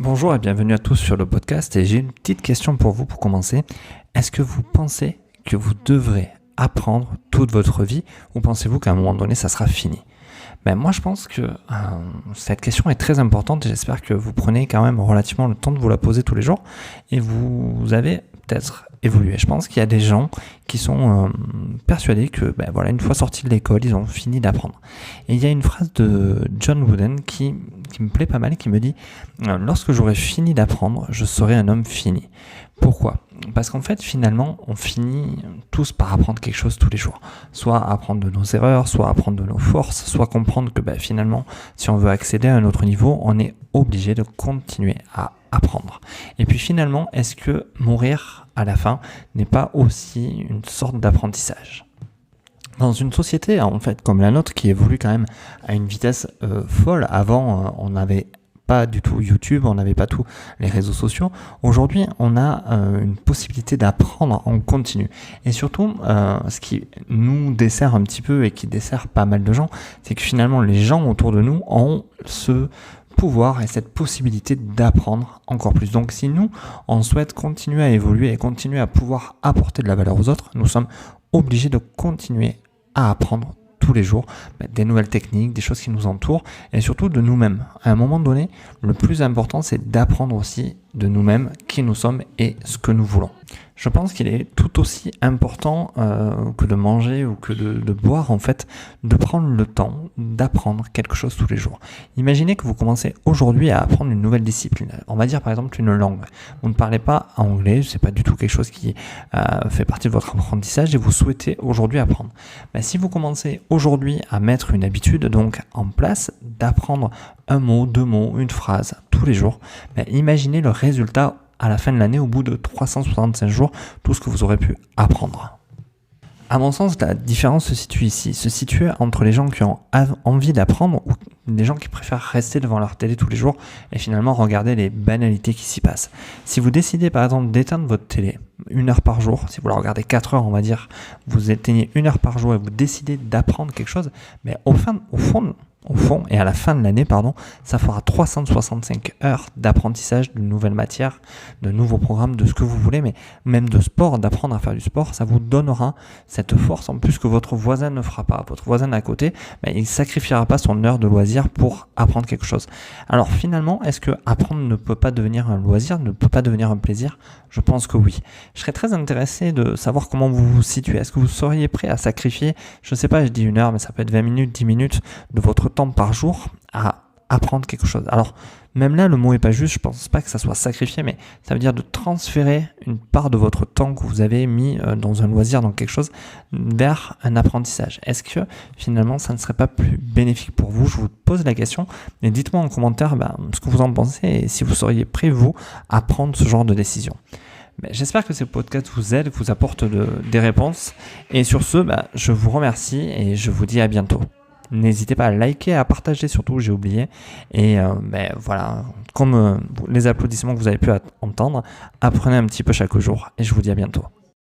Bonjour et bienvenue à tous sur le podcast et j'ai une petite question pour vous pour commencer. Est-ce que vous pensez que vous devrez apprendre toute votre vie ou pensez-vous qu'à un moment donné ça sera fini ? Moi je pense que cette question est très importante et j'espère que vous prenez quand même relativement le temps de vous la poser tous les jours et vous avez peut-être évolué. Je pense qu'il y a des gens qui sont persuadés que une fois sortis de l'école, ils ont fini d'apprendre. Et il y a une phrase de John Wooden qui me plaît pas mal et qui me dit « Lorsque j'aurai fini d'apprendre, je serai un homme fini ». Pourquoi ? Parce qu'en fait, finalement, on finit tous par apprendre quelque chose tous les jours. Soit apprendre de nos erreurs, soit apprendre de nos forces, soit comprendre que finalement, si on veut accéder à un autre niveau, on est obligé de continuer à apprendre. Et puis finalement, est-ce que mourir à la fin n'est pas aussi une sorte d'apprentissage ? Dans une société en fait comme la nôtre qui évolue quand même à une vitesse folle, avant on n'avait pas du tout YouTube, on n'avait pas tous les réseaux sociaux. Aujourd'hui, on a une possibilité d'apprendre en continu. Et surtout, ce qui nous dessert un petit peu et qui dessert pas mal de gens, c'est que finalement, les gens autour de nous ont ce pouvoir et cette possibilité d'apprendre encore plus. Donc, si nous, on souhaite continuer à évoluer et continuer à pouvoir apporter de la valeur aux autres, nous sommes obligés de continuer à apprendre tous les jours, des nouvelles techniques, des choses qui nous entourent et surtout de nous-mêmes. À un moment donné, le plus important, c'est d'apprendre aussi de nous-mêmes qui nous sommes et ce que nous voulons. Je pense qu'il est tout aussi important que de manger ou que de boire, en fait, de prendre le temps d'apprendre quelque chose tous les jours. Imaginez que vous commencez aujourd'hui à apprendre une nouvelle discipline. On va dire par exemple une langue. Vous ne parlez pas anglais, c'est pas du tout quelque chose qui fait partie de votre apprentissage et vous souhaitez aujourd'hui apprendre. Si vous commencez aujourd'hui à mettre une habitude donc en place d'apprendre un mot, deux mots, une phrase tous les jours, imaginez le résultat à la fin de l'année, au bout de 365 jours, tout ce que vous aurez pu apprendre. À mon sens, la différence se situe entre les gens qui ont envie d'apprendre ou des gens qui préfèrent rester devant leur télé tous les jours et finalement regarder les banalités qui s'y passent. Si vous décidez par exemple d'éteindre votre télé 1 heure par jour, si vous la regardez 4 heures, on va dire, vous éteignez 1 heure par jour et vous décidez d'apprendre quelque chose, au fond et à la fin de l'année, ça fera 365 heures d'apprentissage de nouvelles matières, de nouveaux programmes, de ce que vous voulez, mais même de sport, d'apprendre à faire du sport, ça vous donnera cette force en plus que votre voisin ne fera pas. Votre voisin d'à côté, il ne sacrifiera pas son heure de loisir pour apprendre quelque chose. Alors finalement, est-ce que apprendre ne peut pas devenir un loisir, ne peut pas devenir un plaisir ? Je pense que oui. Je serais très intéressé de savoir comment vous vous situez. Est-ce que vous seriez prêt à sacrifier, je ne sais pas, je dis 1 heure, mais ça peut être 20 minutes, 10 minutes de votre temps par jour à apprendre quelque chose. Alors, même là, le mot est pas juste, je pense pas que ça soit sacrifié, mais ça veut dire de transférer une part de votre temps que vous avez mis dans un loisir, dans quelque chose, vers un apprentissage. Est-ce que finalement, ça ne serait pas plus bénéfique pour vous ? Je vous pose la question et dites-moi en commentaire ce que vous en pensez et si vous seriez prêt, vous, à prendre ce genre de décision. J'espère que ce podcast vous aide, vous apporte des réponses. Et sur ce, je vous remercie et je vous dis à bientôt. N'hésitez pas à liker, à partager surtout, j'ai oublié. Et comme les applaudissements que vous avez pu entendre, apprenez un petit peu chaque jour. Et je vous dis à bientôt.